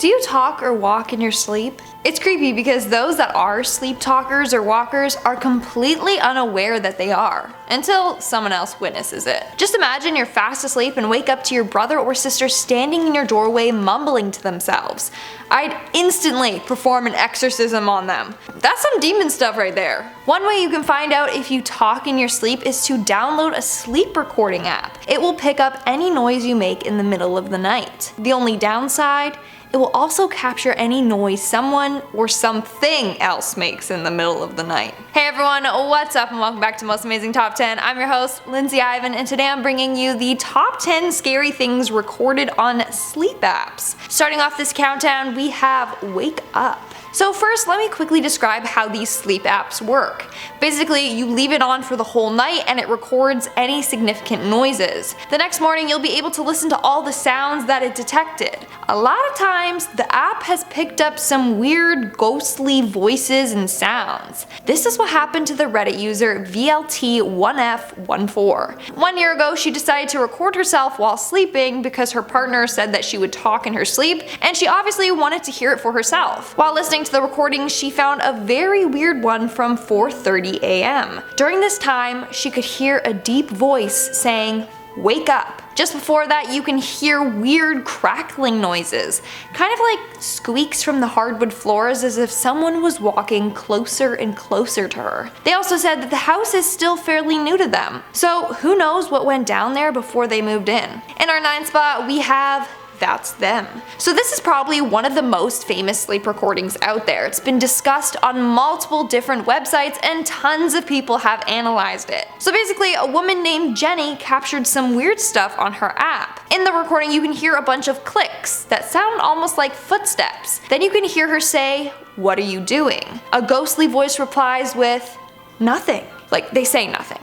Do you talk or walk in your sleep? It's creepy because those that are sleep talkers or walkers are completely unaware that they are, until someone else witnesses it. Just imagine you're fast asleep and wake up to your brother or sister standing in your doorway mumbling to themselves. I'd instantly perform an exorcism on them. That's some demon stuff right there. One way you can find out if you talk in your sleep is to download a sleep recording app. It will pick up any noise you make in the middle of the night. The only downside, it will also capture any noise someone or something else makes in the middle of the night. Hey everyone, what's up and welcome back to Most Amazing Top 10. I'm your host, Lindsay Ivan, and today I'm bringing you the top 10 scary things recorded on sleep apps. Starting off this countdown, we have Wake Up. So first, let me quickly describe how these sleep apps work. Basically, you leave it on for the whole night and it records any significant noises. The next morning, you'll be able to listen to all the sounds that it detected. A lot of times, the app has picked up some weird ghostly voices and sounds. This is what happened to the Reddit user VLT1F14. 1 year ago, she decided to record herself while sleeping because her partner said that she would talk in her sleep, and she obviously wanted to hear it for herself. While listening to the recording, she found a very weird one from 4:30 a.m. During this time, she could hear a deep voice saying, "Wake up." Just before that, you can hear weird crackling noises, kind of like squeaks from the hardwood floors as if someone was walking closer and closer to her. They also said that the house is still fairly new to them, so who knows what went down there before they moved in. In our 9th spot, we have That's Them. So this is probably one of the most famous sleep recordings out there. It's been discussed on multiple different websites and tons of people have analyzed it. So basically, a woman named Jenny captured some weird stuff on her app. In the recording, you can hear a bunch of clicks that sound almost like footsteps. Then you can hear her say, "What are you doing?" A ghostly voice replies with, "Nothing." Like, they say nothing.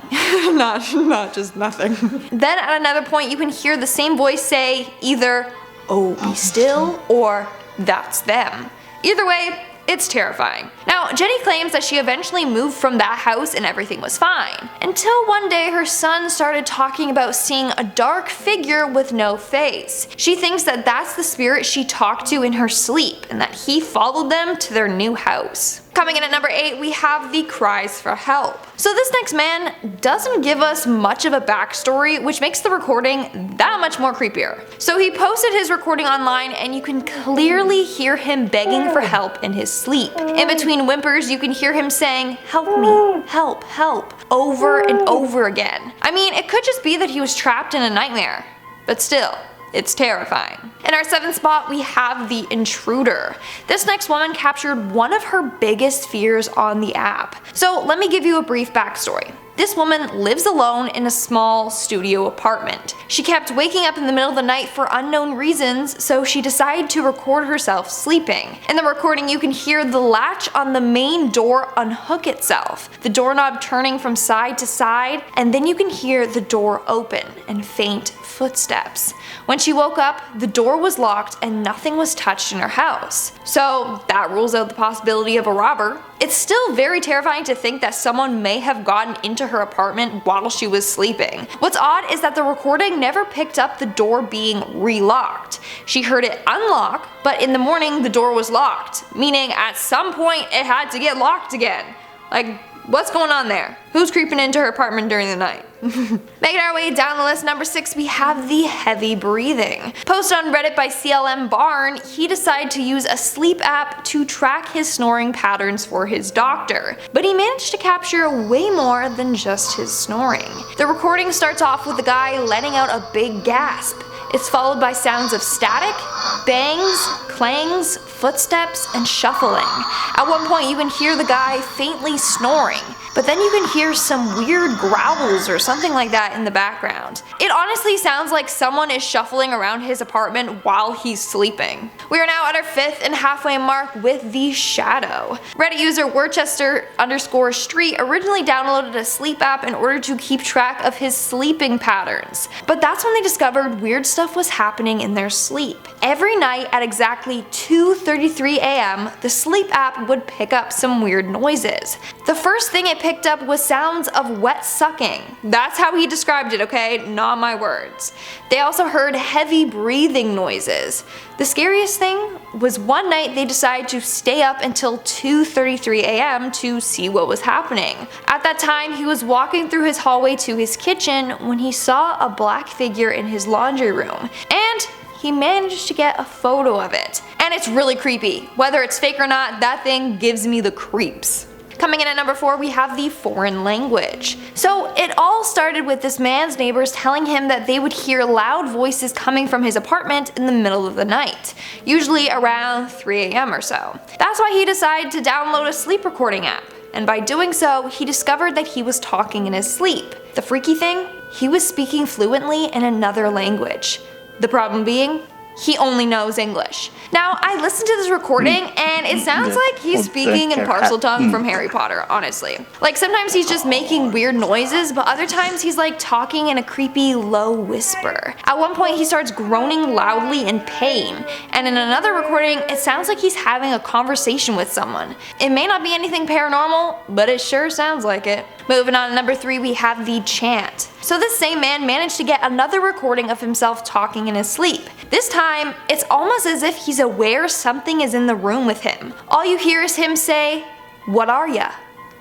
not just nothing. Then at another point, you can hear the same voice say either, "Oh, be still," or "That's them." Either way, it's terrifying. Now, Jenny claims that she eventually moved from that house and everything was fine. Until one day her son started talking about seeing a dark figure with no face. She thinks that that's the spirit she talked to in her sleep and that he followed them to their new house. Coming in at number 8, we have the cries for help. So this next man doesn't give us much of a backstory, which makes the recording that much more creepier. So he posted his recording online and you can clearly hear him begging for help in his sleep. In between whimpers, you can hear him saying, "Help me, help, help," over and over again. I mean, it could just be that he was trapped in a nightmare, but still, it's terrifying. In our 7th spot, we have the intruder. This next woman captured one of her biggest fears on the app. So let me give you a brief backstory. This woman lives alone in a small studio apartment. She kept waking up in the middle of the night for unknown reasons, so she decided to record herself sleeping. In the recording, you can hear the latch on the main door unhook itself, the doorknob turning from side to side, and then you can hear the door open and faint footsteps. When she woke up, the door was locked and nothing was touched in her house. So that rules out the possibility of a robber. It's still very terrifying to think that someone may have gotten into her apartment while she was sleeping. What's odd is that the recording never picked up the door being relocked. She heard it unlock, but in the morning the door was locked, meaning at some point it had to get locked again. Like, what's going on there? Who's creeping into her apartment during the night? Making our way down the list, number 6, we have the heavy breathing. Posted on Reddit by CLM Barn, he decided to use a sleep app to track his snoring patterns for his doctor, but he managed to capture way more than just his snoring. The recording starts off with the guy letting out a big gasp. It's followed by sounds of static, bangs, clangs, footsteps, and shuffling. At one point you can hear the guy faintly snoring, but then you can hear some weird growls or something like that in the background. It honestly sounds like someone is shuffling around his apartment while he's sleeping. We are now at our 5th and halfway mark with the shadow. Reddit user Worcester_Street originally downloaded a sleep app in order to keep track of his sleeping patterns, but that's when they discovered weird stuff was happening in their sleep. Every every night at exactly 2:33 a.m., the sleep app would pick up some weird noises. The first thing it picked up was sounds of wet sucking. That's how he described it, okay? Not my words. They also heard heavy breathing noises. The scariest thing was one night they decided to stay up until 2:33 a.m. to see what was happening. At that time, he was walking through his hallway to his kitchen when he saw a black figure in his laundry room, and he managed to get a photo of it. And it's really creepy. Whether it's fake or not, that thing gives me the creeps. Coming in at number 4, we have the foreign language. So it all started with this man's neighbors telling him that they would hear loud voices coming from his apartment in the middle of the night, usually around 3 a.m. or so. That's why he decided to download a sleep recording app. And by doing so, he discovered that he was talking in his sleep. The freaky thing? He was speaking fluently in another language. The problem being, he only knows English. Now, I listened to this recording and it sounds like he's speaking in Parseltongue from Harry Potter, honestly. Like sometimes he's just making weird noises, but other times he's like talking in a creepy low whisper. At one point he starts groaning loudly in pain, and in another recording it sounds like he's having a conversation with someone. It may not be anything paranormal, but it sure sounds like it. Moving on to number 3, we have the chant. So this same man managed to get another recording of himself talking in his sleep. This time, it's almost as if he's aware something is in the room with him. All you hear is him say, "What are ya?"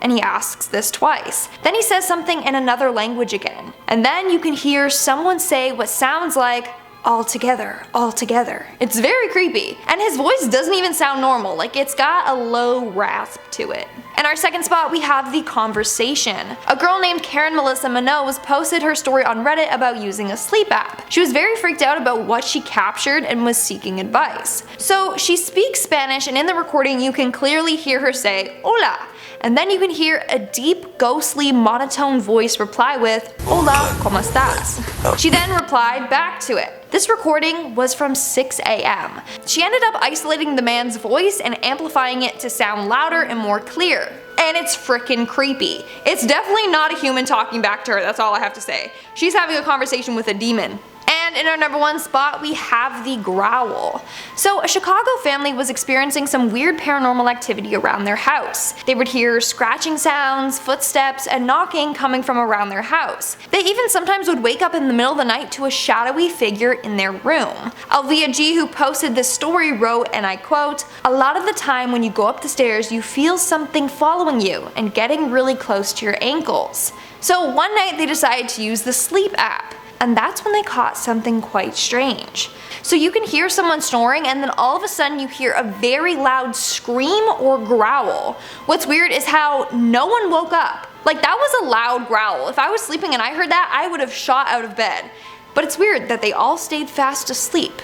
And he asks this twice. Then he says something in another language again. And then you can hear someone say what sounds like, "All together, all together." It's very creepy. And his voice doesn't even sound normal, like it's got a low rasp to it. In our second spot, we have the conversation. A girl named Karen Melissa Minoz posted her story on Reddit about using a sleep app. She was very freaked out about what she captured and was seeking advice. So she speaks Spanish, and in the recording you can clearly hear her say, "Hola." And then you can hear a deep, ghostly, monotone voice reply with, "Hola, ¿cómo estás?" She then replied back to it. This recording was from 6 a.m. She ended up isolating the man's voice and amplifying it to sound louder and more clear. And it's frickin' creepy. It's definitely not a human talking back to her, that's all I have to say. She's having a conversation with a demon. And in our number 1 spot, we have the growl. So a Chicago family was experiencing some weird paranormal activity around their house. They would hear scratching sounds, footsteps, and knocking coming from around their house. They even sometimes would wake up in the middle of the night to a shadowy figure in their room. Alvia G, who posted this story, wrote, and I quote, "A lot of the time when you go up the stairs, you feel something following you and getting really close to your ankles." So one night they decided to use the sleep app. And that's when they caught something quite strange. So you can hear someone snoring, and then all of a sudden you hear a very loud scream or growl. What's weird is how no one woke up. Like, that was a loud growl. If I was sleeping and I heard that, I would have shot out of bed. But it's weird that they all stayed fast asleep.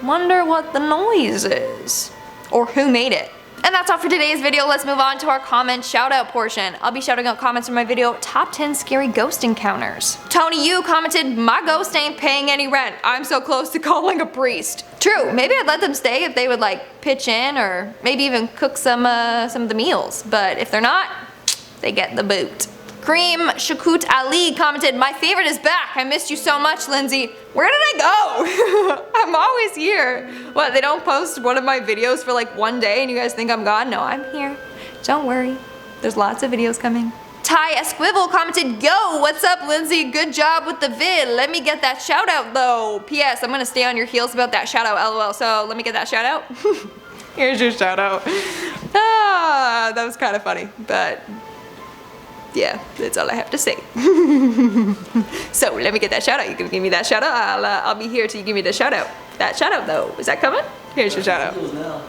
Wonder what the noise is. Or who made it. And that's all for today's video. Let's move on to our comment shout out portion. I'll be shouting out comments from my video, Top 10 Scary Ghost Encounters. Tony Yu commented, "My ghost ain't paying any rent. I'm so close to calling a priest." True, maybe I'd let them stay if they would like pitch in or maybe even cook some of the meals. But if they're not, they get the boot. Cream Shoutout Ali commented, "My favorite is back. I missed you so much, Lindsay." Where did I go? I'm always here. What, they don't post one of my videos for like one day and you guys think I'm gone? No, I'm here. Don't worry. There's lots of videos coming. Ty Esquivel commented, "Yo, what's up, Lindsay? Good job with the vid. Let me get that shout out though. P.S. I'm gonna stay on your heels about that shout out, lol. So let me get that shout out." Here's your shout out. Ah, that was kind of funny, but yeah, that's all I have to say. So let me get that shout out. You can give me that shout out. I'll be here till you give me the shout out. That shout out though, is that coming? Here's your shout out.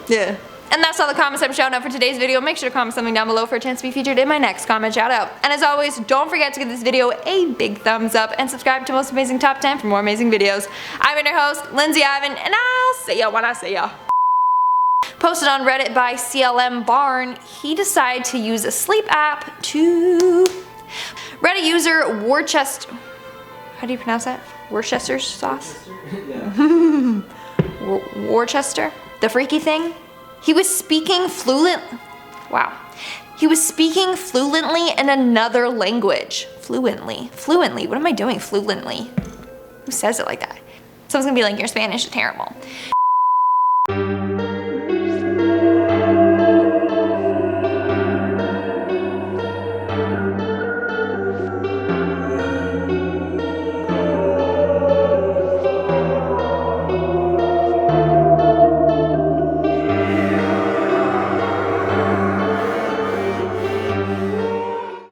Yeah. And that's all the comments I'm shouting out for today's video. Make sure to comment something down below for a chance to be featured in my next comment shout out. And as always, don't forget to give this video a big thumbs up and subscribe to Most Amazing Top 10 for more amazing videos. I've been your host, Lindsay Ivan, and I'll see ya when I see ya. Posted on Reddit by CLM Barn, he decided to use a sleep app to... Reddit user Worcester... How do you pronounce that? Worcester sauce? Yeah. Worcester? The freaky thing? He was speaking Wow. He was speaking fluently in another language. Fluently. What am I doing? Fluently. Who says it like that? Someone's gonna be like, your Spanish is terrible.